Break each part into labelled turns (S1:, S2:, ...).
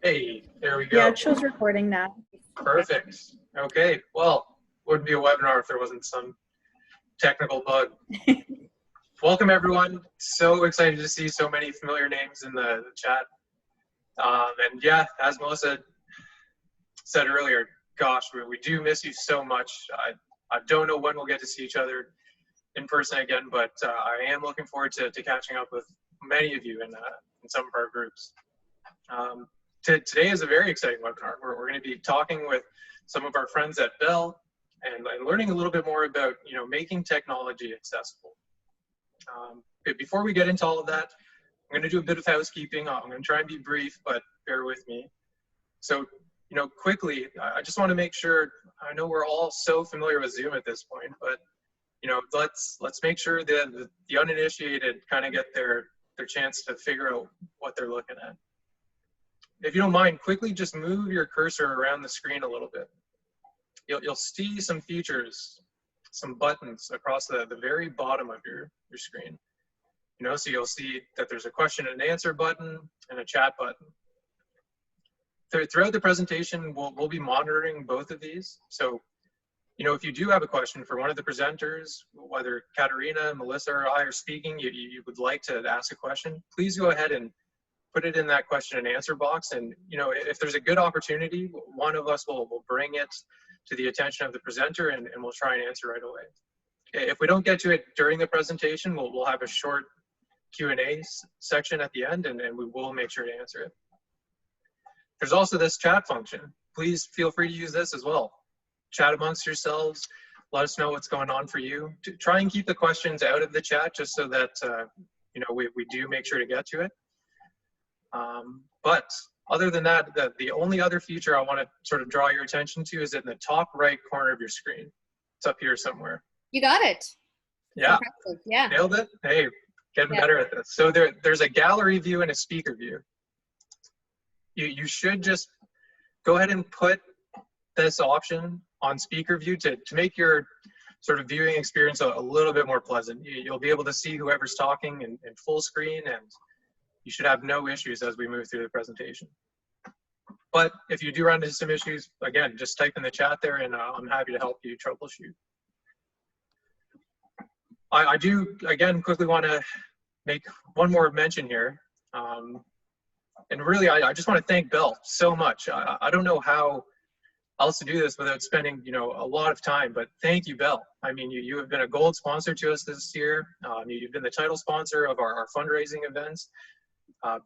S1: Hey, there we
S2: Yeah,
S1: go.
S2: it shows recording now.
S1: Perfect. Okay, well, wouldn't be a webinar if there wasn't some technical bug. Welcome, everyone. So excited to see so many familiar names in the chat. And yeah, as Melissa said earlier, gosh, we do miss you so much. I don't know when we'll get to see each other in person again, but I am looking forward to catching up with many of you in some of our groups. Today is a very exciting webinar. We're going to be talking with some of our friends at Bell and learning a little bit more about making technology accessible. But before we get into all of that, I'm going to do a bit of housekeeping. I'm going to try and be brief, but bear with me. So quickly, I just want to make sure, I know we're all so familiar with Zoom at this point, but let's make sure that the uninitiated kind of get their chance to figure out what they're looking at. If you don't mind, quickly just move your cursor around the screen a little bit. You'll see some features, some buttons across the very bottom of your screen. So you'll see that there's a question and answer button and a chat button. Throughout the presentation, we'll be monitoring both of these. So, if you do have a question for one of the presenters, whether Katerina, Melissa, or I are speaking, you would like to ask a question, please go ahead and put it in that question and answer box. And, if there's a good opportunity, one of us will bring it to the attention of the presenter and we'll try and answer right away. If we don't get to it during the presentation, we'll have a short Q&A section at the end and we will make sure to answer it. There's also this chat function. Please feel free to use this as well. Chat amongst yourselves. Let us know what's going on for you. Try and keep the questions out of the chat just so that, we do make sure to get to it. But other than that, the only other feature I want to sort of draw your attention to is in the top right corner of your screen. It's up here somewhere.
S3: You got it.
S1: Yeah.
S3: Impressive. Yeah.
S1: Nailed it? Hey, getting better at this. So there's a gallery view and a speaker view. You should just go ahead and put this option on speaker view to make your sort of viewing experience a little bit more pleasant. You'll be able to see whoever's talking in full screen, and you should have no issues as we move through the presentation. But if you do run into some issues, again, just type in the chat there and I'm happy to help you troubleshoot. I do, again, quickly want to make one more mention here. And really, I just want to thank Bell so much. I don't know how else to do this without spending, a lot of time, but thank you, Bell. I mean, you have been a gold sponsor to us this year. You've been the title sponsor of our fundraising events.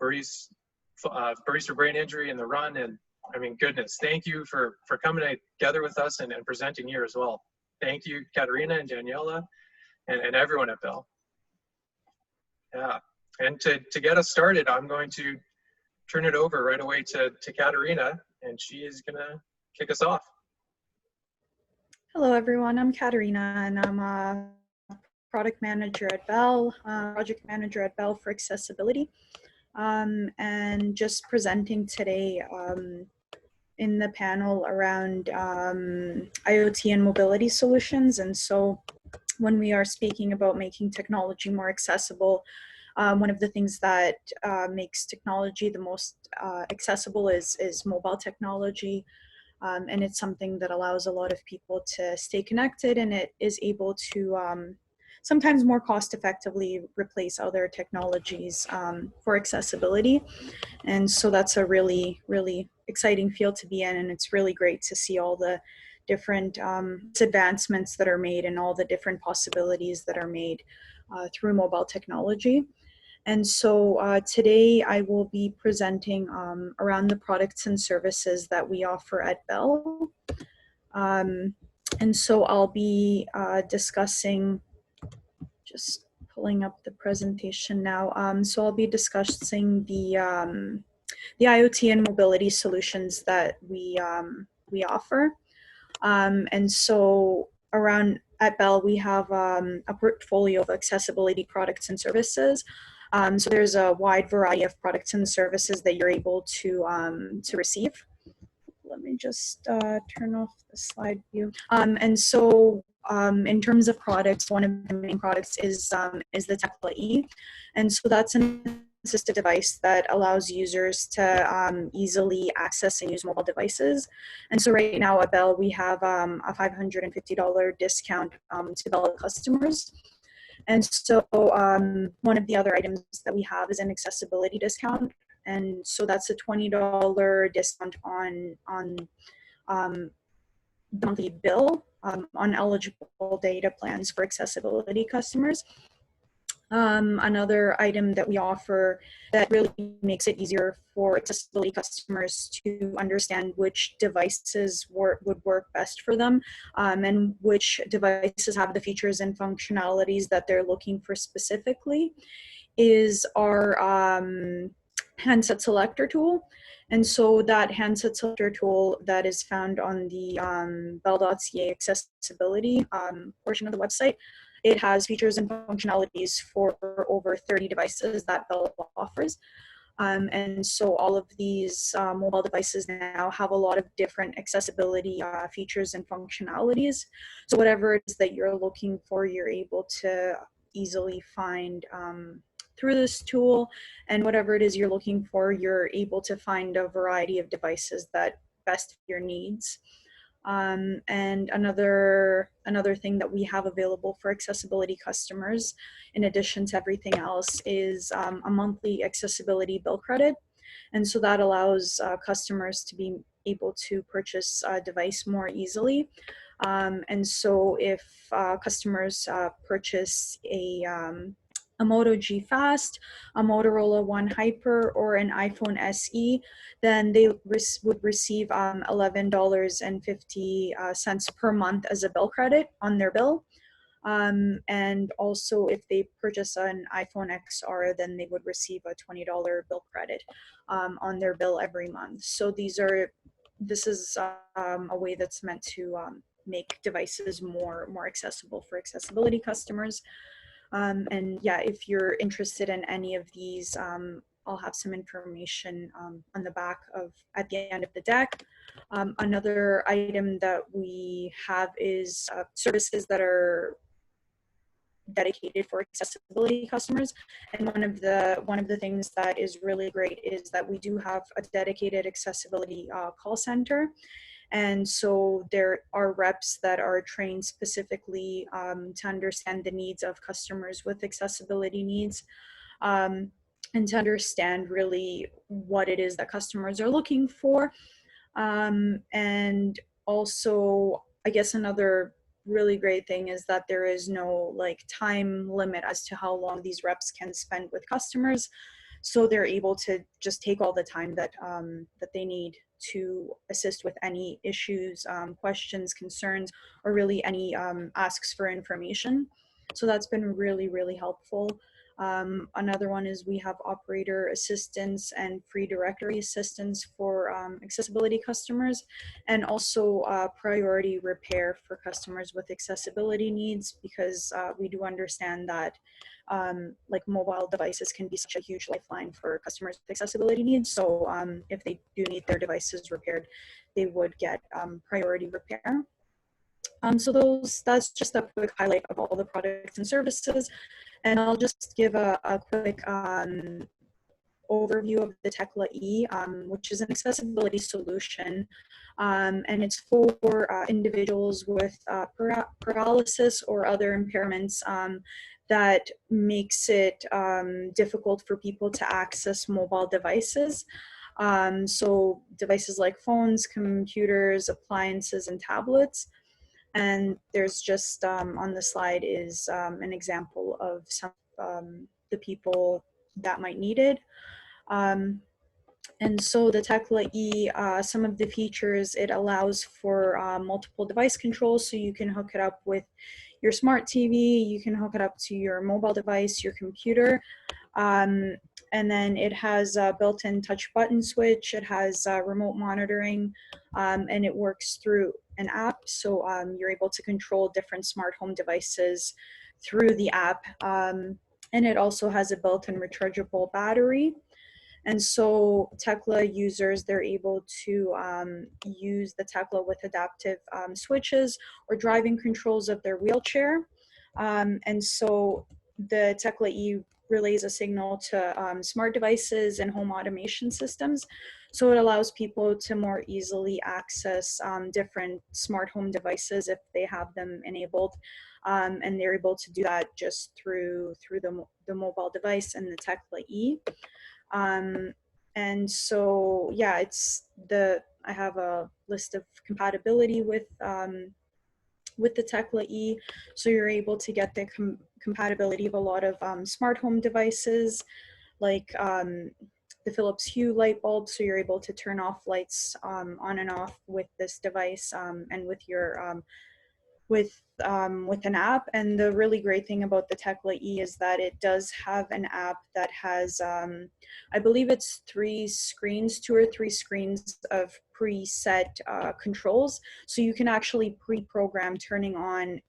S1: Barista for Brain Injury and the Run, and I mean, goodness, thank you for coming together with us and presenting here as well. Thank you, Katerina and Daniela, and everyone at Bell. Yeah, and to get us started, I'm going to turn it over right away to Katerina, and she is gonna kick us off.
S2: Hello, everyone. I'm Katerina, and I'm a product manager at Bell, project manager at Bell for accessibility. And just presenting today in the panel around IoT and mobility solutions. And so when we are speaking about making technology more accessible, one of the things that makes technology the most accessible is mobile technology. And it's something that allows a lot of people to stay connected, and it is able to sometimes more cost effectively replace other technologies for accessibility. And so that's a really, really exciting field to be in, and it's really great to see all the different advancements that are made and all the different possibilities that are made through mobile technology. And so today I will be presenting around the products and services that we offer at Bell. And so I'll be discussing, just pulling up the presentation now. So I'll be discussing the IoT and mobility solutions that we offer. And so at Bell, we have a portfolio of accessibility products and services. So there's a wide variety of products and services that you're able to receive. Let me just turn off the slide view. And so in terms of products, one of the main products is the Tekla E. And so that's an assistive device that allows users to easily access and use mobile devices. And so right now at Bell, we have a $550 discount to Bell customers. And so one of the other items that we have is an accessibility discount. And so that's a $20 discount on the monthly bill on eligible data plans for accessibility customers. Another item that we offer that really makes it easier for accessibility customers to understand which devices would work best for them, and which devices have the features and functionalities that they're looking for specifically, is our handset selector tool. And so that handset selector tool that is found on the bell.ca accessibility portion of the website, it has features and functionalities for over 30 devices that Bell offers. And so all of these mobile devices now have a lot of different accessibility features and functionalities. So whatever it is that you're looking for, you're able to easily find through this tool. And whatever it is you're looking for, you're able to find a variety of devices that best fit your needs. And another thing that we have available for accessibility customers, in addition to everything else, is a monthly accessibility bill credit. And so that allows customers to be able to purchase a device more easily. And so if customers purchase a Moto G Fast, a Motorola One Hyper, or an iPhone SE, then they would receive $11.50 per month as a bill credit on their bill. And also if they purchase an iPhone XR, then they would receive a $20 bill credit on their bill every month. So this is a way that's meant to make devices more accessible for accessibility customers. And yeah, if you're interested in any of these, I'll have some information on the back at the end of the deck. Another item that we have is services that are dedicated for accessibility customers. And one of the things that is really great is that we do have a dedicated accessibility call center. And so there are reps that are trained specifically to understand the needs of customers with accessibility needs, and to understand really what it is that customers are looking for. And also, I guess another really great thing is that there is no time limit as to how long these reps can spend with customers. So they're able to just take all the time that they need to assist with any issues, questions, concerns, or really any asks for information. So that's been really, really helpful. Another one is we have operator assistance and free directory assistance for accessibility customers, and also priority repair for customers with accessibility needs, because we do understand that mobile devices can be such a huge lifeline for customers with accessibility needs. So if they do need their devices repaired, they would get priority repair. So that's just a quick highlight of all the products and services. And I'll just give a quick overview of the Tekla E, which is an accessibility solution. And it's for individuals with paralysis or other impairments that makes it difficult for people to access mobile devices. So devices like phones, computers, appliances, and tablets. And there's just on the slide is an example of some the people that might need it. And so the Tekla E, some of the features, it allows for multiple device controls, so you can hook it up with your smart TV, you can hook it up to your mobile device, your computer. And then it has a built-in touch button switch, it has remote monitoring, and it works through an app. So you're able to control different smart home devices through the app. And it also has a built-in rechargeable battery. And so Tekla users, they're able to use the Tekla with adaptive switches or driving controls of their wheelchair. And so the Tekla E relays a signal to smart devices and home automation systems. So it allows people to more easily access different smart home devices if they have them enabled. And they're able to do that just through the mobile device and the Tekla E. And so, yeah, I have a list of compatibility with the Tekla E. So you're able to get the compatibility of a lot of smart home devices, like the Philips Hue light bulb. So you're able to turn off lights on and off with this device and with your with an app. And the really great thing about the Tekla E is that it does have an app that has, I believe it's 2 or 3 screens of preset controls. So you can actually pre-program turning on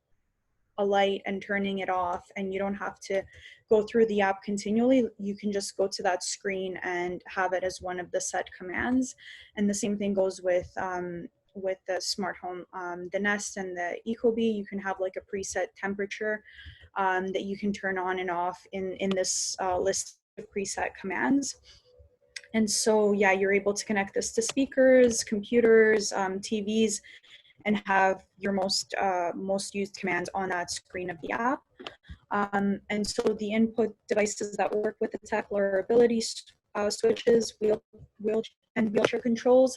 S2: a light and turning it off, and you don't have to go through the app continually. You can just go to that screen and have it as one of the set commands. And the same thing goes with the smart home, the Nest and the Ecobee. You can have like a preset temperature that you can turn on and off in this list of preset commands. And so, yeah, you're able to connect this to speakers, computers, TVs, and have your most used commands on that screen of the app. And so the input devices that work with the Tekla are ability switches, wheelchair controls.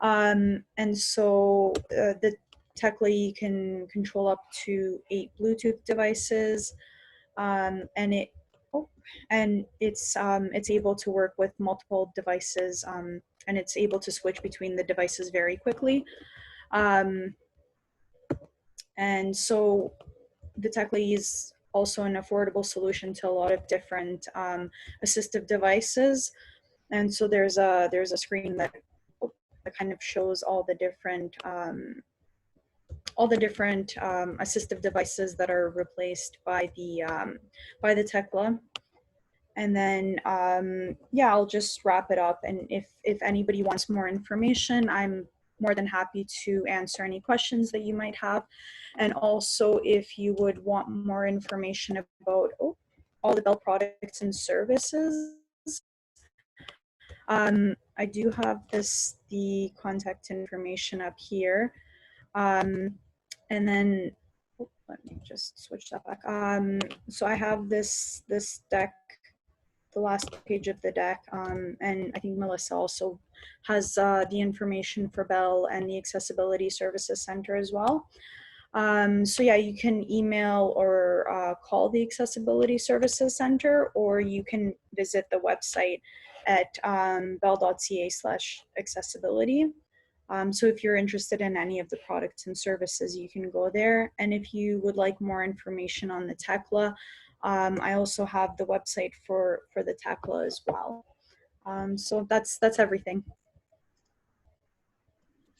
S2: And so the Tekla E can control up to 8 Bluetooth devices, and it's able to work with multiple devices, and it's able to switch between the devices very quickly. And so the Tekla E is also an affordable solution to a lot of different assistive devices. And so there's a screen that kind of shows all the different assistive devices that are replaced by the Tekla. And then yeah, I'll just wrap it up. And if anybody wants more information, I'm more than happy to answer any questions that you might have. And also, if you would want more information about all the Bell products and services, I do have the contact information up here. And then let me just switch that back. So I have this deck, the last page of the deck, and I think Melissa also has the information for Bell and the Accessibility Services Center as well. So yeah, you can email or call the Accessibility Services Center, or you can visit the website at bell.ca/accessibility. So if you're interested in any of the products and services, you can go there. And if you would like more information on the Tekla, I also have the website for the Tekla as well. So that's everything.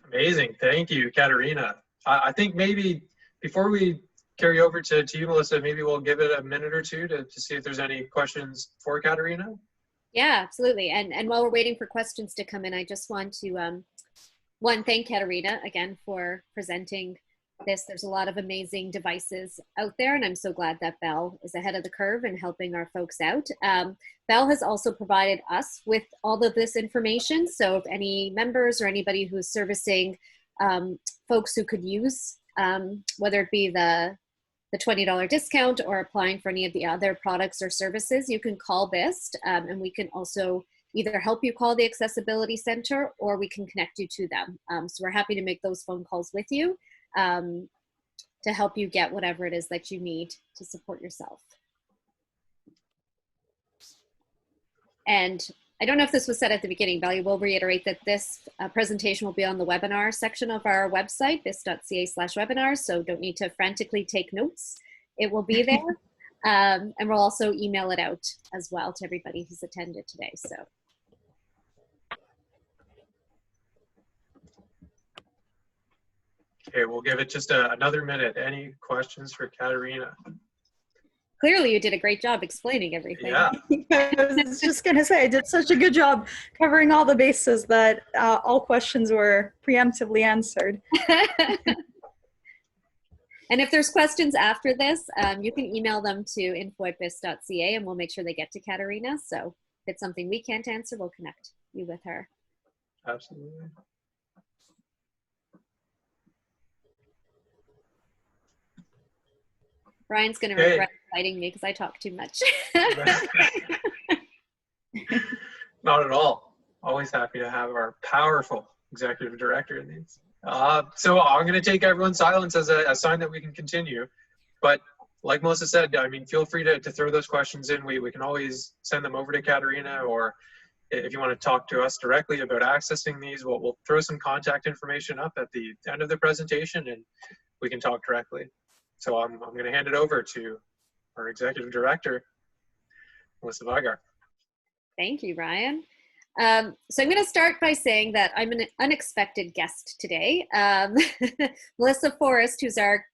S1: Amazing. Thank you, Katerina. I think maybe before we carry over to you, Melissa, maybe we'll give it a minute or two to see if there's any questions for Katerina.
S3: Yeah, absolutely. And while we're waiting for questions to come in, I just want to, one, thank Katerina again for presenting this. There's a lot of amazing devices out there, and I'm so glad that Bell is ahead of the curve and helping our folks out. Bell has also provided us with all of this information. So if any members or anybody who's servicing folks who could use, whether it be the $20 discount or applying for any of the other products or services, you can call BIST, and we can also either help you call the Accessibility Center or we can connect you to them. So we're happy to make those phone calls with you to help you get whatever it is that you need to support yourself. And I don't know if this was said at the beginning, but I will reiterate that this presentation will be on the webinar section of our website, bist.ca/webinars, so don't need to frantically take notes. It will be there. And we'll also email it out as well to everybody who's attended today. So.
S1: Okay, we'll give it just another minute. Any questions for Katerina?
S3: Clearly you did a great job explaining everything.
S1: Yeah.
S2: I was just gonna say, I did such a good job covering all the bases that all questions were preemptively answered.
S3: And if there's questions after this, you can email them to info@bis.ca and we'll make sure they get to Katerina. So if it's something we can't answer, we'll connect you with her.
S1: Absolutely.
S3: Brian's going to regret inviting me because I talk too much.
S1: Not at all. Always happy to have our powerful executive director in these. So I'm going to take everyone's silence as a sign that we can continue. But like Melissa said, I mean, feel free to throw those questions in. We can always send them over to Katerina, or if you want to talk to us directly about accessing these, we'll throw some contact information up at the end of the presentation and we can talk directly. So I'm going to hand it over to our executive director, Melissa Weigart.
S3: Thank you, Ryan. So I'm going to start by saying that I'm an unexpected guest today. Melissa Forrest, who's our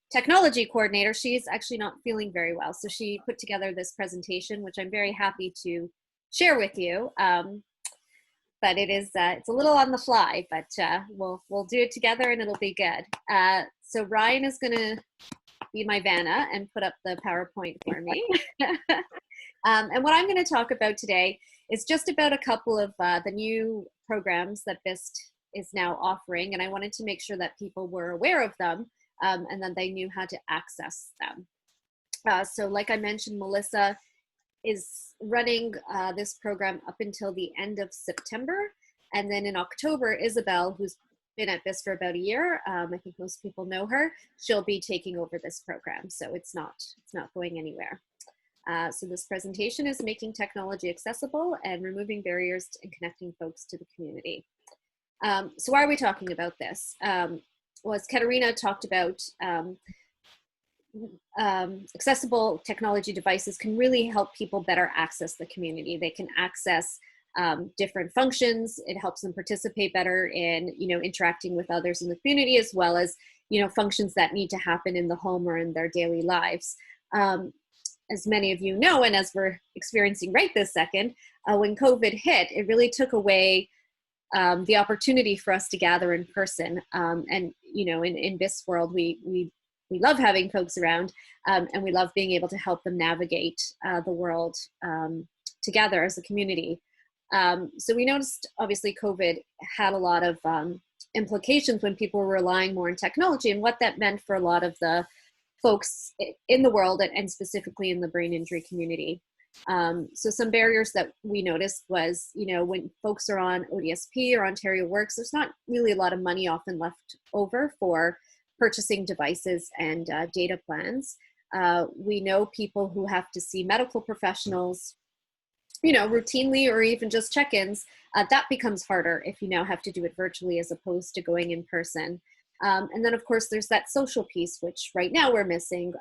S3: technology coordinator, she's actually not feeling very well. So she put together this presentation, which I'm very happy to share with you. But it's a little on the fly, but we'll do it together and it'll be good. So Ryan is going to be my Vanna and put up the PowerPoint for me. And what I'm going to talk about today is just about a couple of the new programs that BIST is now offering. And I wanted to make sure that people were aware of them and that they knew how to access them. So like I mentioned, Melissa is running this program up until the end of September. And then in October, Isabel, who's been at BIST for about a year, I think most people know her, she'll be taking over this program. So it's not going anywhere. So this presentation is making technology accessible and removing barriers and connecting folks to the community. So why are we talking about this? Well, as Katerina talked about, accessible technology devices can really help people better access the community. They can access different functions. It helps them participate better in, interacting with others in the community, as well as, functions that need to happen in the home or in their daily lives. As many of you know, and as we're experiencing right this second, when COVID hit, it really took away the opportunity for us to gather in person. And, in BIST world, we love having folks around and we love being able to help them navigate the world together as a community. So we noticed, obviously, COVID had a lot of implications when people were relying more on technology and what that meant for a lot of the folks in the world and specifically in the brain injury community. So some barriers that we noticed was, when folks are on ODSP or Ontario Works, there's not really a lot of money often left over for purchasing devices and data plans. We know people who have to see medical professionals, routinely or even just check-ins. That becomes harder if you now have to do it virtually as opposed to going in person. And then, of course, there's that social piece, which right now we're missing.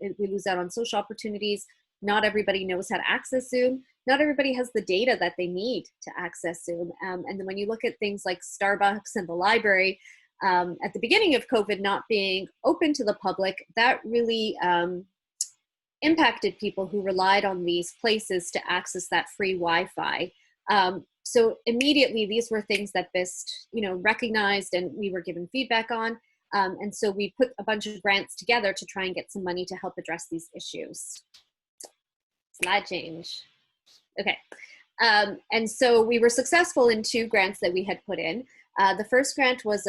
S3: We lose out on social opportunities. Not everybody knows how to access Zoom. Not everybody has the data that they need to access Zoom. And then when you look at things like Starbucks and the library, at the beginning of COVID not being open to the public, that really impacted people who relied on these places to access that free Wi-Fi. So immediately, these were things that BIST, recognized and we were given feedback on. And so we put a bunch of grants together to try and get some money to help address these issues. Slide change. Okay. And so we were successful in 2 grants that we had put in. The first grant was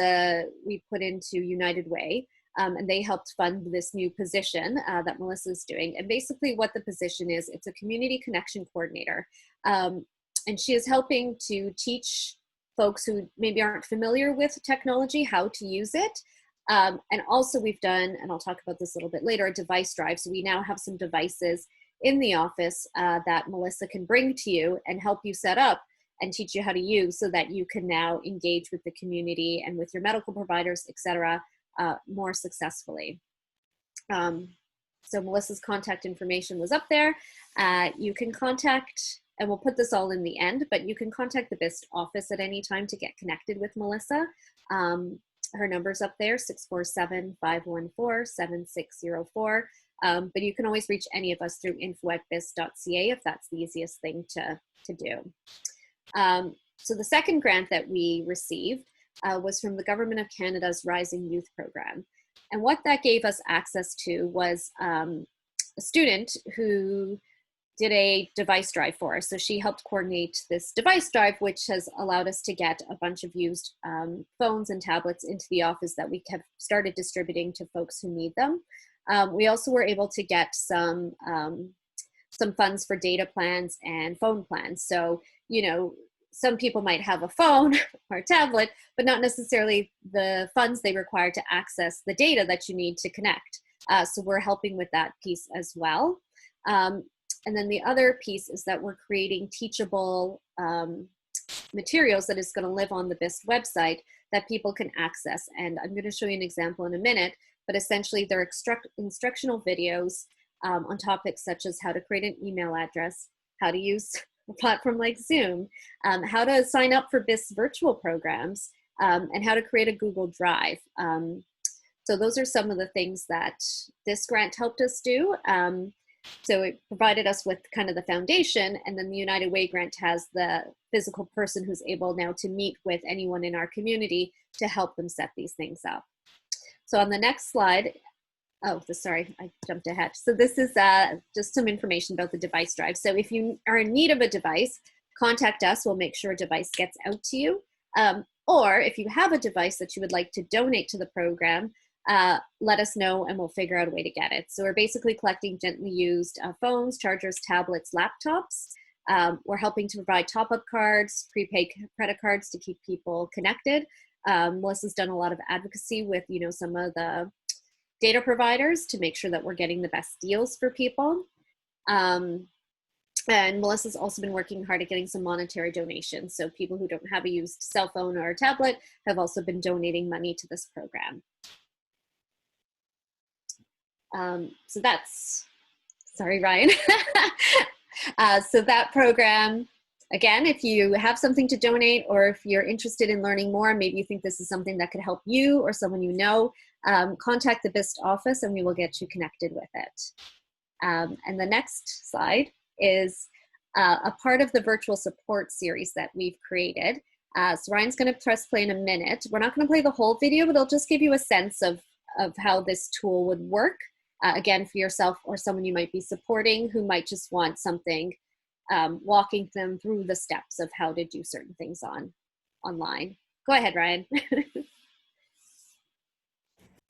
S3: we put into United Way, and they helped fund this new position that Melissa's doing. And basically what the position is, it's a community connection coordinator. And she is helping to teach folks who maybe aren't familiar with technology how to use it. And also we've done, and I'll talk about this a little bit later, a device drive. So we now have some devices in the office that Melissa can bring to you and help you set up and teach you how to use so that you can now engage with the community and with your medical providers, et cetera, more successfully. So Melissa's contact information was up there. You can contact, and we'll put this all in the end, but you can contact the BIST office at any time to get connected with Melissa. Her number's up there, 647-514-7604. But you can always reach any of us through info@bis.ca if that's the easiest thing to do. So the second grant that we received was from the Government of Canada's Rising Youth Program. And what that gave us access to was a student who did a device drive for us. So she helped coordinate this device drive, which has allowed us to get a bunch of used phones and tablets into the office that we have started distributing to folks who need them. We also were able to get some funds for data plans and phone plans. So, you know, some people might have a phone or a tablet, but not necessarily the funds they require to access the data that you need to connect. So we're helping with that piece as well. And then the other piece is that we're creating teachable materials that is going to live on the BIST website that people can access. And I'm going to show you an example in a minute, but essentially they're instructional videos on topics such as how to create an email address, how to use a platform like Zoom, how to sign up for BIST virtual programs, and how to create a Google Drive. So those are some of the things that this grant helped us do. So it provided us with kind of the foundation, and then the United Way grant has the physical person who's able now to meet with anyone in our community to help them set these things up. So on the next slide, sorry, I jumped ahead. So this is just some information about the device drive. So if you are in need of a device, contact us. We'll make sure a device gets out to you. Or if you have a device that you would like to donate to the program, let us know and we'll figure out a way to get it. So we're basically collecting gently used phones, chargers, tablets, laptops. We're helping to provide top-up cards, prepaid credit cards to keep people connected. Melissa's done a lot of advocacy with, you know, some of the data providers to make sure that we're getting the best deals for people. And Melissa's also been working hard at getting some monetary donations. So people who don't have a used cell phone or a tablet have also been donating money to this program. So that's, sorry, Ryan. So that program, again, if you have something to donate or if you're interested in learning more, maybe you think this is something that could help you or someone you know, contact the BIST office and we will get you connected with it. And the next slide is a part of the virtual support series that we've created. So Ryan's going to press play in a minute. We're not going to play the whole video, but it'll just give you a sense of how this tool would work. Again, for yourself or someone you might be supporting who might just want something, walking them through the steps of how to do certain things online. Go ahead, Ryan.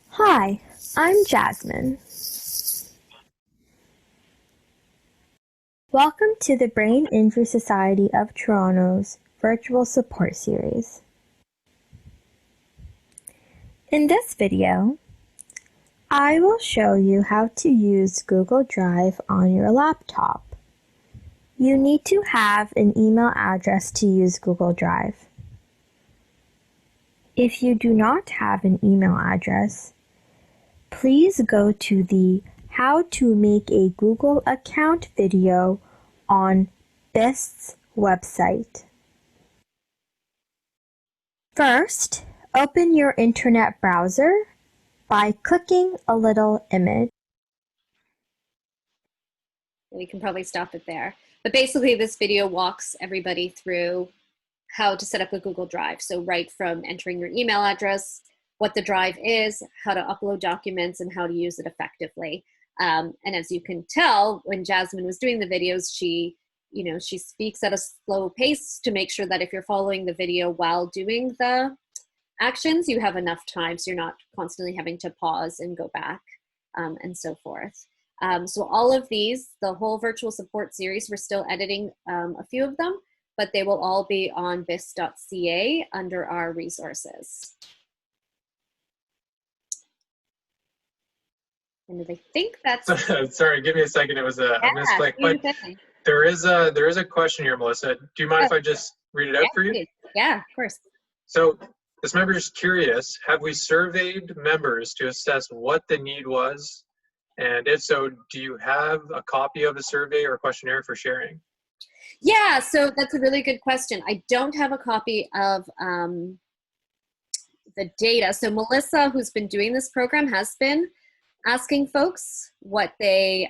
S4: Hi, I'm Jasmine. Welcome to the Brain Injury Society of Toronto's virtual support series. In this video, I will show you how to use Google Drive on your laptop. You need to have an email address to use Google Drive. If you do not have an email address, please go to the How to Make a Google Account video on BIST's website. First, open your internet browser by clicking a little image.
S3: We can probably stop it there. But basically this video walks everybody through how to set up a Google Drive. So right from entering your email address, what the drive is, how to upload documents, and how to use it effectively. And as you can tell, when Jasmine was doing the videos, she speaks at a slow pace to make sure that if you're following the video while doing the actions, you have enough time so you're not constantly having to pause and go back and so forth. So all of these, the whole virtual support series, we're still editing a few of them, but they will all be on bist.ca under our resources. And I think that's...
S1: Sorry, give me a second. It was a misclick. But there is a question here, Melissa. Do you mind if I just read it out for you?
S3: Please. Yeah, of course.
S1: So this member is curious, have we surveyed members to assess what the need was? And if so, do you have a copy of a survey or questionnaire for sharing?
S3: Yeah, so that's a really good question. I don't have a copy of the data. So Melissa, who's been doing this program, has been asking folks what they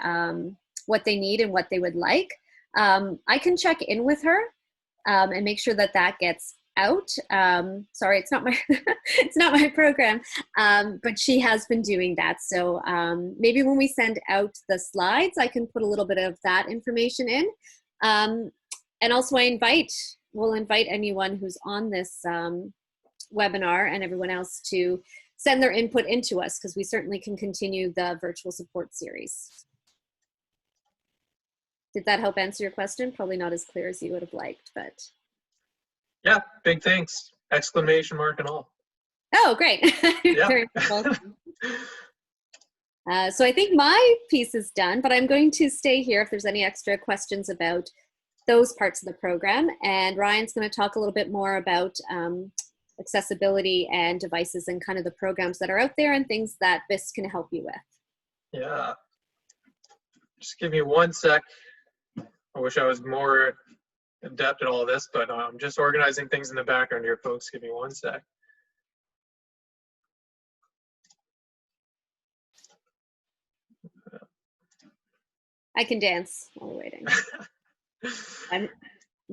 S3: need and what they would like. I can check in with her and make sure that that gets out. Sorry, it's not my it's not my program, but she has been doing that. So maybe when we send out the slides, I can put a little bit of that information in. And also we'll invite anyone who's on this webinar and everyone else to send their input into us, because we certainly can continue the virtual support series. Did that help answer your question? Probably not as clear as you would have liked, but.
S1: Yeah, big thanks. Exclamation mark and all.
S3: Oh, great.
S1: Yeah.
S3: Very welcome. So I think my piece is done, but I'm going to stay here if there's any extra questions about those parts of the program. And Ryan's going to talk a little bit more about accessibility and devices and kind of the programs that are out there and things that BIS can help you with.
S1: Yeah. Just give me 1 sec. I wish I was more adept at all of this, but I'm just organizing things in the background here, folks. Give me 1 sec.
S3: I can dance while we're waiting. I'm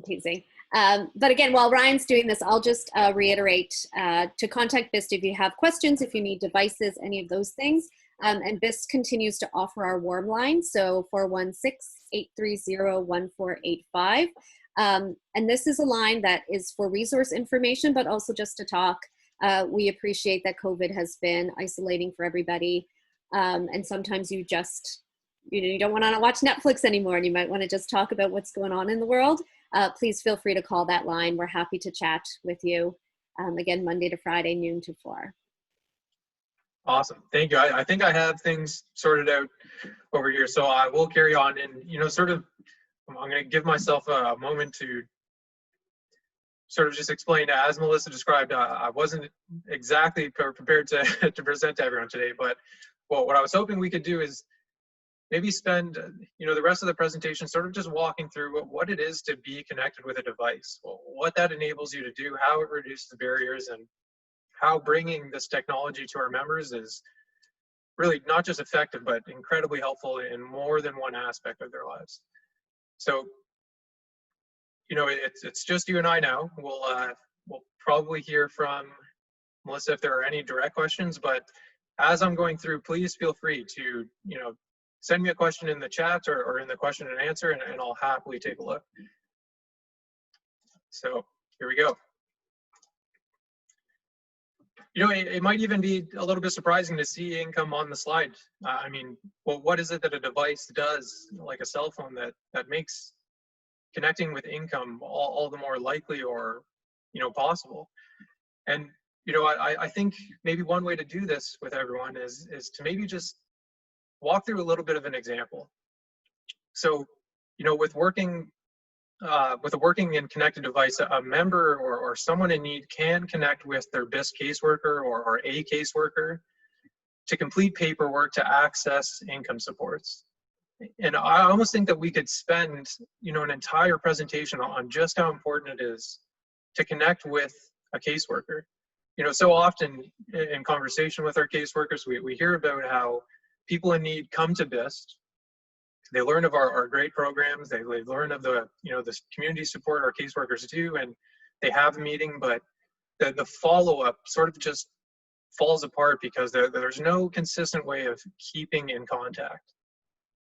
S3: teasing. But again, while Ryan's doing this, I'll just reiterate to contact BIST if you have questions, if you need devices, any of those things. And BIST continues to offer our warm line, so 416-830-1485. And this is a line that is for resource information, but also just to talk. We appreciate that COVID has been isolating for everybody. And sometimes you just, you don't want to watch Netflix anymore and you might want to just talk about what's going on in the world. Please feel free to call that line. We're happy to chat with you. Again, Monday to Friday, noon to 4.
S1: Awesome. Thank you. I think I have things sorted out over here, so I will carry on. And, sort of, I'm going to give myself a moment to sort of just explain, as Melissa described, I wasn't exactly prepared to, to present to everyone today, but what I was hoping we could do is maybe spend, the rest of the presentation sort of just walking through what it is to be connected with a device, what that enables you to do, how it reduces the barriers, and how bringing this technology to our members is really not just effective, but incredibly helpful in more than one aspect of their lives. So, it's just you and I now. We'll probably hear from Melissa if there are any direct questions, but as I'm going through, please feel free to, send me a question in the chat or in the question and answer, and I'll happily take a look. So here we go. It might even be a little bit surprising to see income on the slide. What is it that a device does, like a cell phone, that makes connecting with income all the more likely or, possible? And, I think maybe one way to do this with everyone is to maybe just walk through a little bit of an example. So, with a working and connected device, a member or someone in need can connect with their BIS caseworker or a caseworker to complete paperwork to access income supports. And I almost think that we could spend, an entire presentation on just how important it is to connect with a caseworker. So often in conversation with our caseworkers, we hear about how people in need come to BIST. They learn of our great programs. They learn of the community support our caseworkers do, and they have a meeting, but the follow-up sort of just falls apart because there's no consistent way of keeping in contact.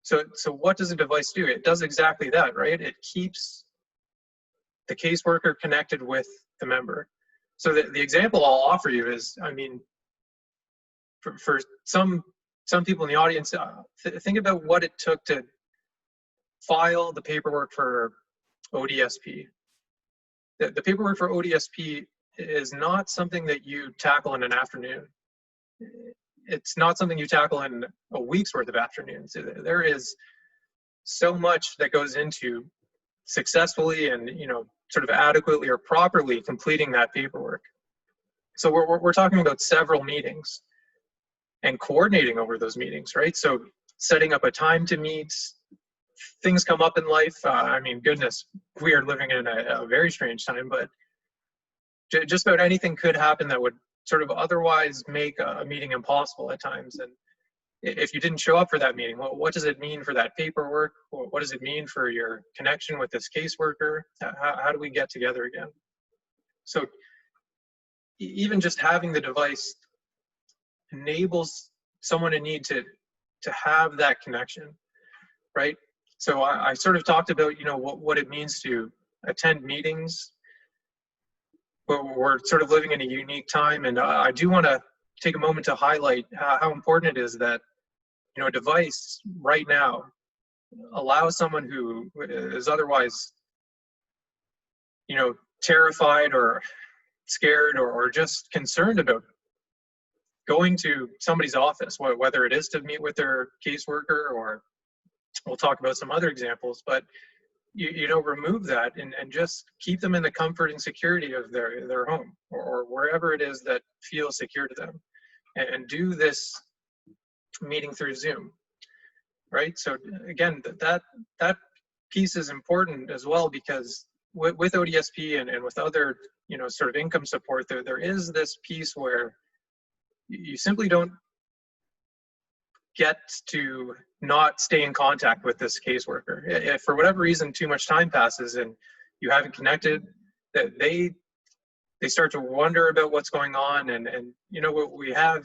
S1: So what does a device do? It does exactly that, right? It keeps the caseworker connected with the member. So the example I'll offer you is, for some people in the audience, think about what it took to file the paperwork for ODSP. The paperwork for ODSP is not something that you tackle in an afternoon. It's not something you tackle in a week's worth of afternoons. There is so much that goes into successfully and sort of adequately or properly completing that paperwork. So we're talking about several meetings and coordinating over those meetings, right? So setting up a time to meet. Things come up in life. Goodness, we are living in a very strange time, but just about anything could happen that would sort of otherwise make a meeting impossible at times. And if you didn't show up for that meeting, what does it mean for that paperwork? What does it mean for your connection with this caseworker? How do we get together again? So even just having the device enables someone in need to have that connection, right? So I sort of talked about, you know, what it means to attend meetings, but we're sort of living in a unique time, and I do want to take a moment to highlight how important it is that, you know, a device right now allows someone who is otherwise, you know, terrified or scared or just concerned about going to somebody's office, whether it is to meet with their caseworker, or we'll talk about some other examples, but you know, remove that and just keep them in the comfort and security of their home, or wherever it is that feels secure to them, and do this meeting through Zoom, right? So again, that piece is important as well, because with ODSP and with other, you know, sort of income support, there is this piece where you simply don't get to not stay in contact with this caseworker. If for whatever reason too much time passes and you haven't connected, that they start to wonder about what's going on. And you know, we have,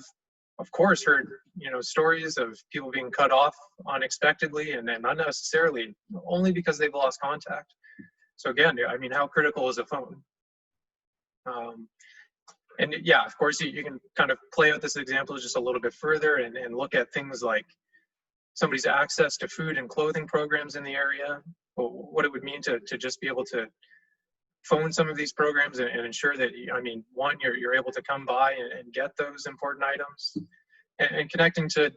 S1: of course, heard, you know, stories of people being cut off unexpectedly and unnecessarily, only because they've lost contact. So again, I mean, how critical is a phone? And yeah, of course, you can kind of play out this example just a little bit further and look at things like somebody's access to food and clothing programs in the area, what it would mean to just be able to phone some of these programs and ensure that, I mean, one, you're able to come by and get those important items, and connecting to,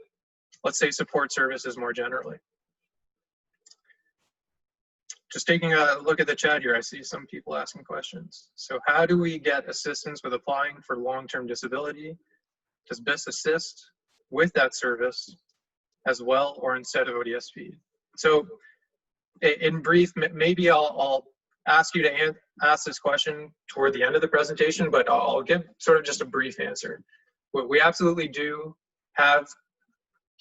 S1: let's say, support services more generally. Just taking a look at the chat here, I see some people asking questions. So how do we get assistance with applying for long-term disability? Does BIS assist with that service as well, or instead of ODSP? So in brief, maybe I'll ask you to ask this question toward the end of the presentation, but I'll give sort of just a brief answer. We absolutely do have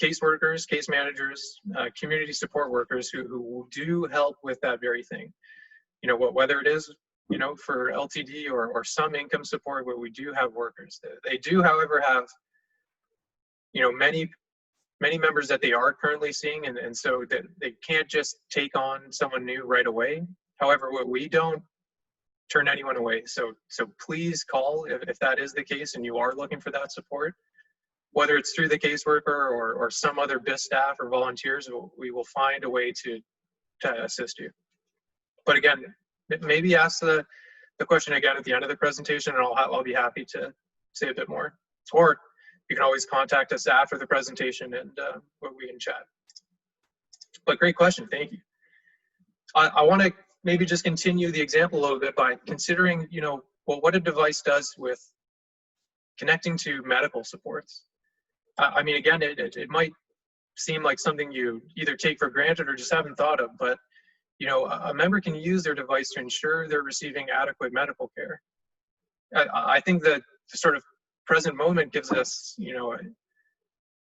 S1: caseworkers, case managers, community support workers who do help with that very thing. You know, whether it is, you know, for LTD or some income support, where we do have workers. They do, however, have, you know, many members that they are currently seeing, and so that they can't just take on someone new right away. However, we don't turn anyone away. So please call if that is the case and you are looking for that support. Whether it's through the caseworker or some other BIS staff or volunteers, we will find a way to assist you. But again, maybe ask the question again at the end of the presentation, and I'll be happy to say a bit more. Or you can always contact us after the presentation and we can chat. But great question, thank you. I want to maybe just continue the example a little bit by considering, you know, well, what a device does with connecting to medical supports. I mean, again, it might seem like something you either take for granted or just haven't thought of, but, you know, a member can use their device to ensure they're receiving adequate medical care. I think that the sort of present moment gives us, you know,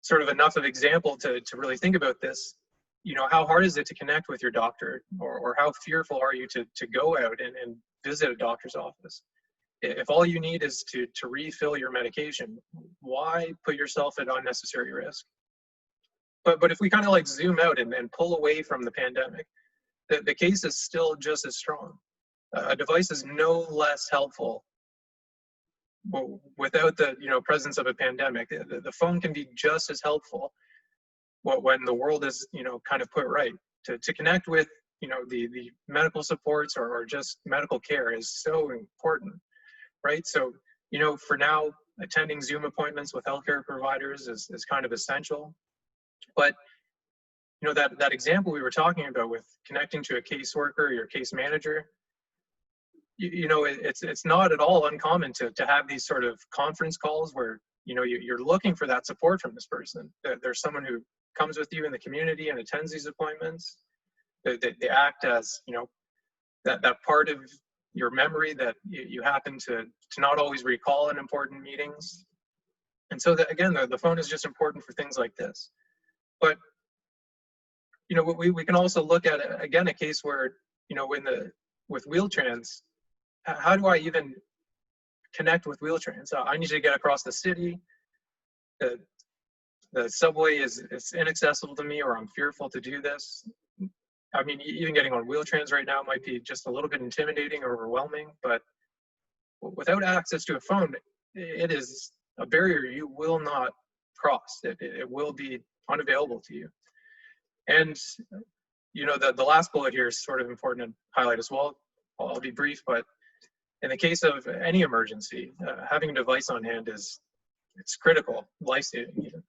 S1: sort of enough of example to really think about this. You know, how hard is it to connect with your doctor, or how fearful are you to go out and visit a doctor's office? If all you need is to refill your medication, why put yourself at unnecessary risk? But if we kind of like zoom out and pull away from the pandemic, the case is still just as strong. A device is no less helpful without the, you know, presence of a pandemic. The phone can be just as helpful when the world is, you know, kind of put right. To connect with, you know, the medical supports or just medical care is so important. Right? So, you know, for now, attending Zoom appointments with healthcare providers is kind of essential. But, you know, that example we were talking about with connecting to a caseworker or your case manager, you know, it's not at all uncommon to have these sort of conference calls where, you know, you're looking for that support from this person. There's someone who comes with you in the community and attends these appointments. They act as, you know, that part of your memory that you happen to not always recall in important meetings. And so that, again, the phone is just important for things like this. But, you know, we can also look at, again, a case where, you know, with Wheel-Trans, how do I even connect with Wheel-Trans. I need to get across the city. The subway is inaccessible to me, or I'm fearful to do this. I mean, even getting on Wheel-Trans right now might be just a little bit intimidating or overwhelming, but without access to a phone, it is a barrier you will not cross. It will be unavailable to you. And you know, the last bullet here is sort of important to highlight as well. I'll be brief, but in the case of any emergency, having a device on hand it's critical, life-saving even.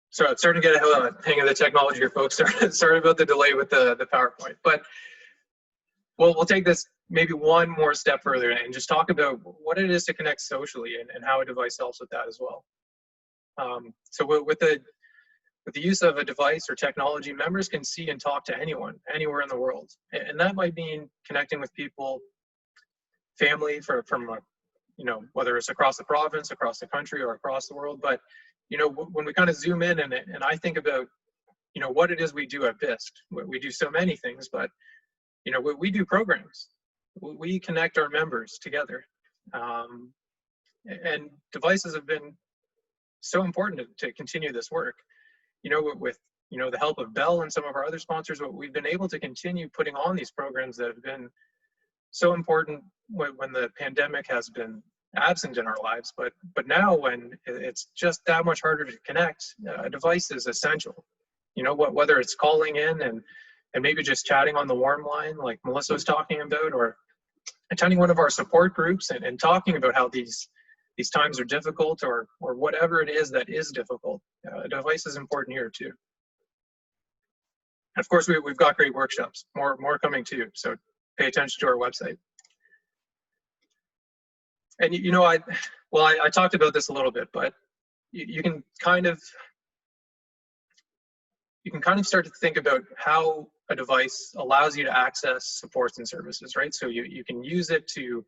S1: So it's starting to get a hang of the technology here, folks. Sorry about the delay with the PowerPoint, but we'll take this maybe one more step further and just talk about what it is to connect socially and how a device helps with that as well. So with the use of a device or technology, members can see and talk to anyone, anywhere in the world. And that might mean connecting with people, family from you know, whether it's across the province, across the country, or across the world. But, you know, when we kind of zoom in and I think about, you know, what it is we do at BISC, we do so many things, but, you know, we do programs. We connect our members together. And devices have been so important to continue this work. You know, with you know, the help of Bell and some of our other sponsors, we've been able to continue putting on these programs that have been so important when the pandemic has been absent in our lives. But now, when it's just that much harder to connect, a device is essential. You know, whether it's calling in and maybe just chatting on the warm line like Melissa was talking about, or attending one of our support groups and talking about how these times are difficult, or whatever it is that is difficult. A device is important here too. And of course, we've got great workshops, more coming too. So pay attention to our website. And you know, I talked about this a little bit, but you can kind of start to think about how a device allows you to access supports and services, right? So you can use it to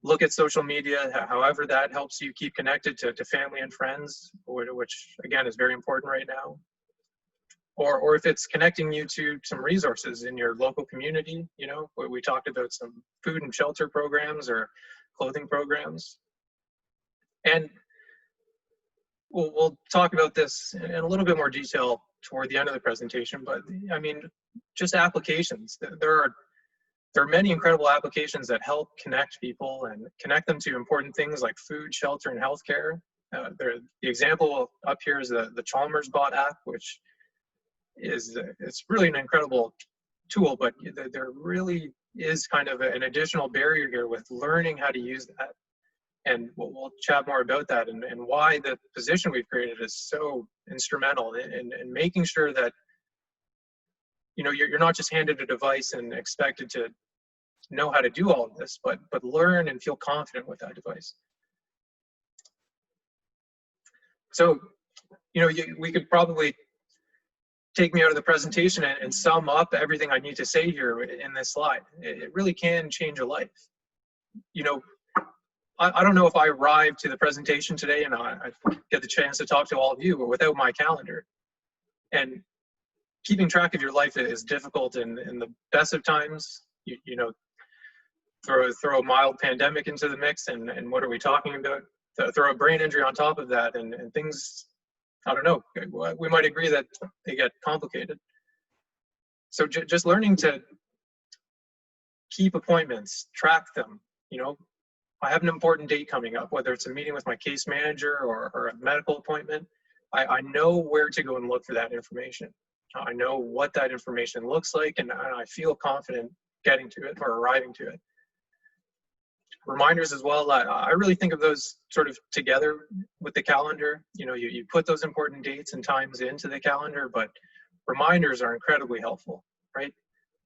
S1: look at social media, however that helps you keep connected to family and friends, which again is very important right now. Or if it's connecting you to some resources in your local community, you know, we talked about some food and shelter programs or clothing programs. And we'll talk about this in a little bit more detail toward the end of the presentation, but I mean, just applications. There are many incredible applications that help connect people and connect them to important things like food, shelter, and healthcare. The example up here is the Chalmers Bot app, which it's really an incredible tool, but there really is kind of an additional barrier here with learning how to use that. And we'll chat more about that and why the position we've created is so instrumental in making sure that, you know, you're not just handed a device and expected to know how to do all of this, but learn and feel confident with that device. So, you know, we could probably take me out of the presentation and sum up everything I need to say here in this slide. It really can change a life. You know, I don't know if I arrived to the presentation today and I get the chance to talk to all of you, but without my calendar. And keeping track of your life is difficult in the best of times. You know, throw a mild pandemic into the mix, and what are we talking about? Throw a brain injury on top of that, and things, I don't know, we might agree that they get complicated. So just learning to keep appointments, track them. You know, I have an important date coming up, whether it's a meeting with my case manager or a medical appointment. I know where to go and look for that information. I know what that information looks like, and I feel confident getting to it or arriving to it. Reminders as well, I really think of those sort of together with the calendar. You know, you put those important dates and times into the calendar, but reminders are incredibly helpful, right?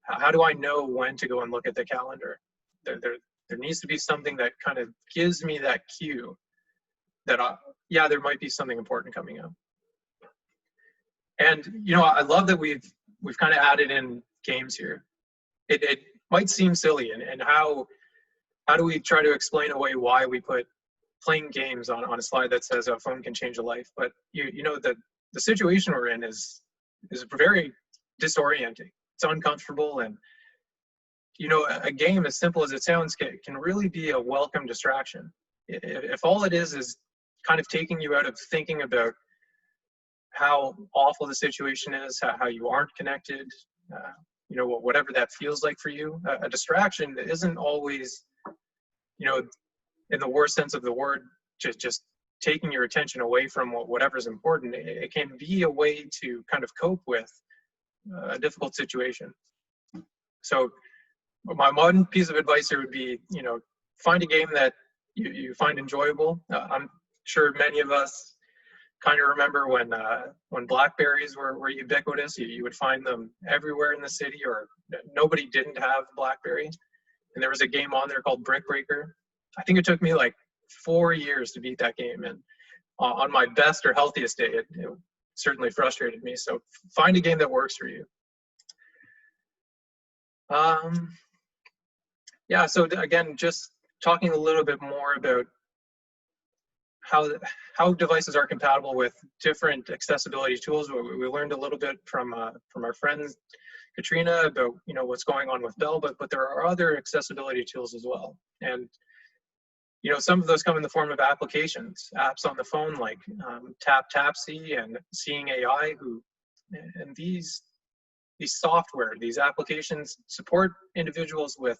S1: How do I know when to go and look at the calendar? There needs to be something that kind of gives me that cue that, yeah, there might be something important coming up. And, you know, I love that we've kind of added in games here. It might seem silly, and how do we try to explain away why we put playing games on a slide that says a phone can change a life? But you know, the situation we're in is very disorienting. It's uncomfortable, and a game as simple as it sounds can really be a welcome distraction. If all it is kind of taking you out of thinking about how awful the situation is, how you aren't connected, whatever that feels like for you. A distraction isn't always, in the worst sense of the word, just taking your attention away from whatever's important. It can be a way to kind of cope with a difficult situation. So my one piece of advice here would be, find a game that you find enjoyable. I'm sure many of us kind of remember when Blackberries were ubiquitous. You would find them everywhere in the city, or nobody didn't have Blackberry. And there was a game on there called Brick Breaker. I think it took me like 4 years to beat that game. And on my best or healthiest day, it certainly frustrated me. So find a game that works for you. Yeah, so again, just talking a little bit more about how devices are compatible with different accessibility tools. We learned a little bit from our friend Katrina about what's going on with Bell, but there are other accessibility tools as well. And some of those come in the form of applications, apps on the phone like TapTapSee and Seeing AI, and these software, these applications support individuals with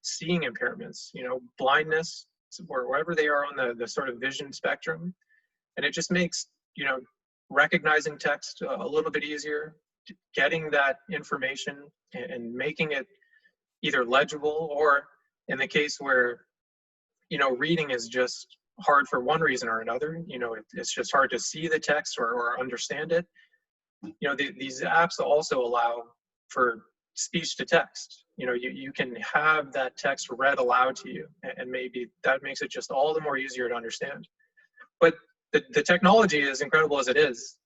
S1: seeing impairments, blindness, or wherever they are on the sort of vision spectrum. And it just makes, recognizing text a little bit easier, getting that information and making it either legible, or in the case where, reading is just hard for one reason or another, it's just hard to see the text or understand it. These apps also allow for speech to text. You can have that text read aloud to you, and maybe that makes it just all the more easier to understand. But the technology, as incredible as it is,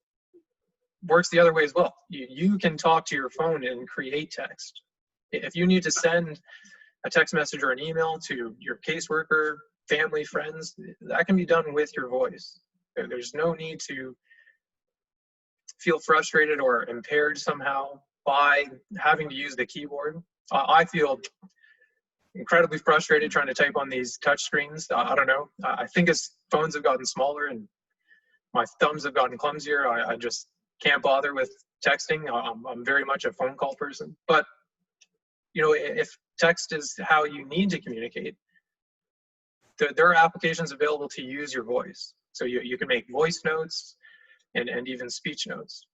S1: works the other way as well. You can talk to your phone and create text. If you need to send a text message or an email to your caseworker, family, friends, that can be done with your voice. There's no need to feel frustrated or impaired somehow by having to use the keyboard. I feel incredibly frustrated trying to type on these touch screens. I don't know. I think as phones have gotten smaller and my thumbs have gotten clumsier, I just can't bother with texting. I'm very much a phone call person. But, if text is how you need to communicate, there are applications available to use your voice. So you can make voice notes and even speech notes.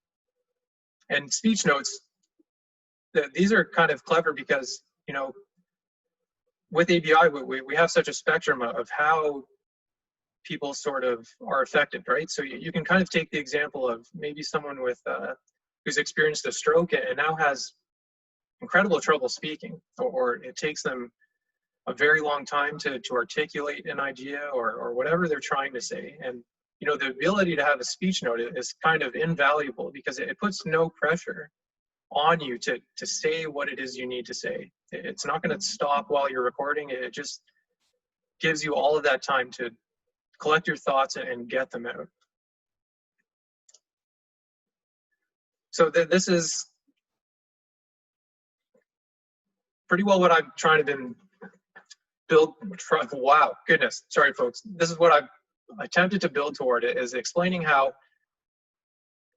S1: And speech notes, these are kind of clever because, with ABI, we have such a spectrum of how people sort of are affected, right? So you can kind of take the example of maybe someone with who's experienced a stroke and now has incredible trouble speaking, or it takes them a very long time to articulate an idea or whatever they're trying to say. And the ability to have a speech note is kind of invaluable because it puts no pressure on you to say what it is you need to say. It's not going to stop while you're recording. It just gives you all of that time to collect your thoughts and get them out. So this is pretty well what I'm trying to build. Wow, goodness, sorry folks. This is what I've attempted to build toward, it is explaining how,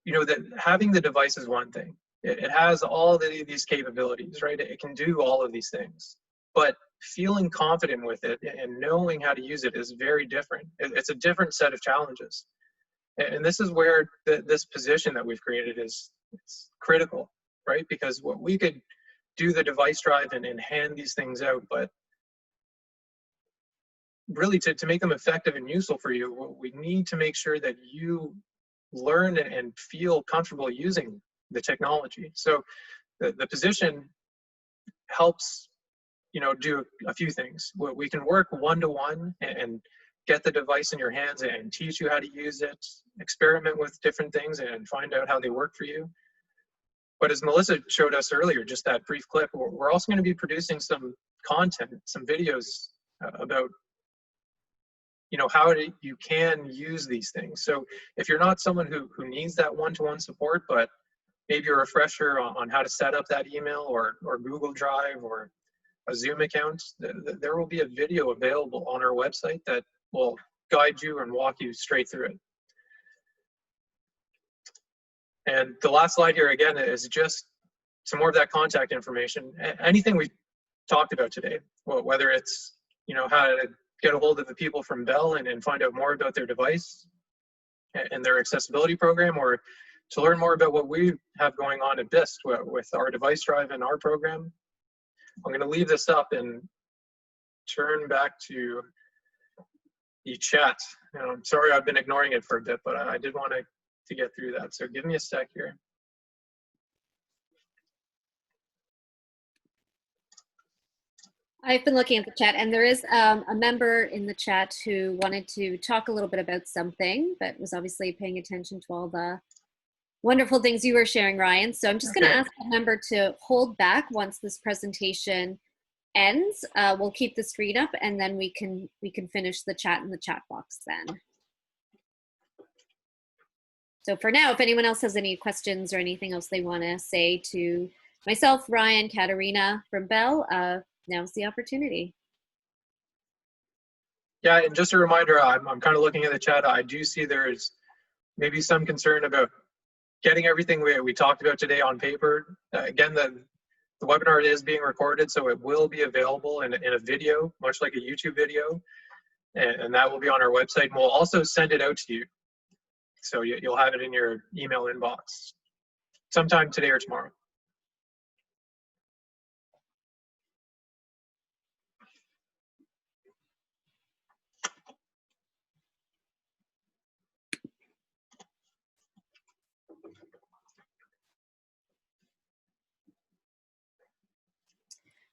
S1: that having the device is one thing. It has all these capabilities, right? It can do all of these things, but feeling confident with it and knowing how to use it is very different. It's a different set of challenges. And this is where this position that we've created it's critical, right? Because what we could do the device drive and hand these things out, but really to make them effective and useful for you, we need to make sure that you learn and feel comfortable using the technology. So the position helps, do a few things. We can work one-to-one and get the device in your hands and teach you how to use it, experiment with different things and find out how they work for you. But as Melissa showed us earlier, just that brief clip, we're also going to be producing some content, some videos about how you can use these things. So if you're not someone who needs that one-to-one support, but maybe a refresher on how to set up that email or Google Drive or a Zoom account, there will be a video available on our website that will guide you and walk you straight through it. And the last slide here again is just some more of that contact information. Anything we talked about today, whether it's, you know, how to get a hold of the people from Bell and find out more about their device and their accessibility program, or to learn more about what we have going on at BIST with our device drive and our program. I'm going to leave this up and turn back to the chat. You know, I'm sorry I've been ignoring it for a bit, but I did want to get through that. So give me a sec here.
S3: I've been looking at the chat, and there is a member in the chat who wanted to talk a little bit about something, but was obviously paying attention to all the wonderful things you were sharing, Ryan. So I'm just going to ask the member to hold back once this presentation ends. We'll keep the screen up, and then we can finish the chat in the chat box then. So for now, if anyone else has any questions or anything else they want to say to myself, Ryan, Katerina from Bell, now's the opportunity.
S1: Yeah, and just a reminder, I'm kind of looking at the chat. I do see there's maybe some concern about getting everything we talked about today on paper. Again, the webinar is being recorded, so it will be available in a video, much like a YouTube video, and that will be on our website. And we'll also send it out to you, so you'll have it in your email inbox sometime today or tomorrow.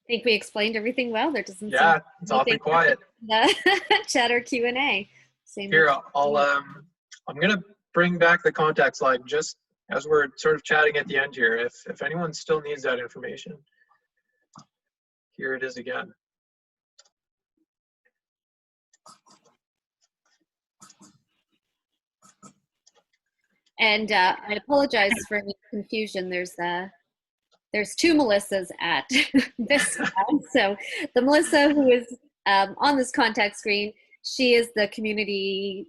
S3: I think we explained everything well. There doesn't
S1: Yeah,
S3: seem
S1: it's awfully quiet.
S3: The chat or Q&A.
S1: Here, I'm gonna bring back the contact slide just as we're sort of chatting at the end here. If anyone still needs that information, here it is again.
S3: And I apologize for any confusion. There's two Melissas at this time. So the Melissa who is on this contact screen, she is the community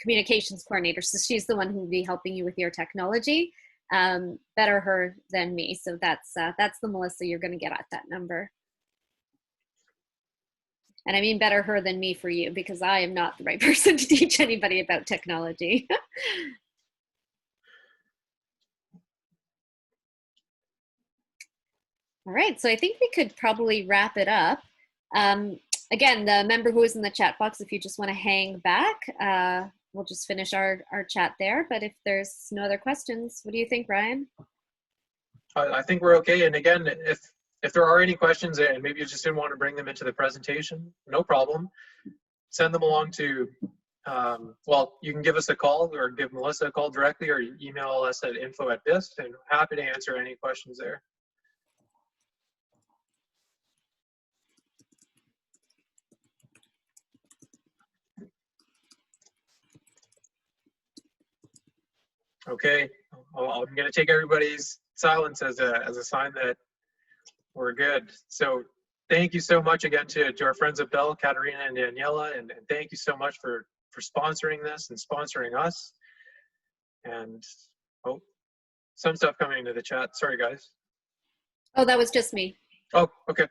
S3: communications coordinator. So she's the one who will be helping you with your technology. Better her than me. So that's the Melissa you're going to get at that number. And I mean better her than me for you, because I am not the right person to teach anybody about technology. All right, so I think we could probably wrap it up. Again, the member who is in the chat box, if you just want to hang back, we'll just finish our chat there. But if there's no other questions, what do you think, Ryan?
S1: I think we're okay. And again, if there are any questions and maybe you just didn't want to bring them into the presentation, no problem. Send them along to, well, you can give us a call or give Melissa a call directly, or email us at info@BIST, and happy to answer any questions there. Okay, I'm going to take everybody's silence as a sign that we're good. So thank you so much again to our friends at Bell, Katerina and Daniela, and thank you so much for sponsoring this and sponsoring us. And oh, some stuff coming into the chat. Sorry, guys.
S3: Oh, that was just me.
S1: Oh, okay.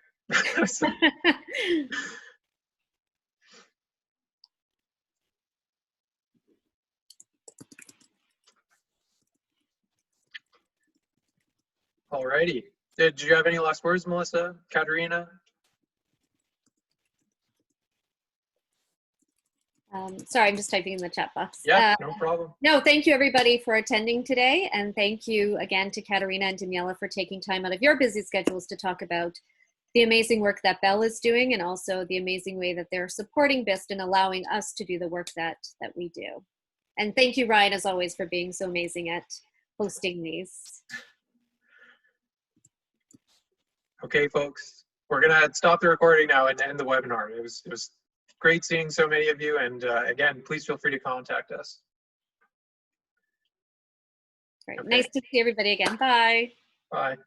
S1: Alrighty. Did you have any last words, Melissa, Katerina?
S3: Sorry, I'm just typing in the chat box.
S1: Yeah, no problem.
S3: No, thank you everybody for attending today. And thank you again to Katerina and Daniela for taking time out of your busy schedules to talk about the amazing work that Bell is doing, and also the amazing way that they're supporting BIST and allowing us to do the work that we do. And thank you, Ryan, as always, for being so amazing at hosting these.
S1: Okay, folks, we're gonna stop the recording now and end the webinar. It was great seeing so many of you, and again, please feel free to contact us.
S3: Great.
S1: Okay.
S3: Nice to see everybody again. Bye.
S1: Bye.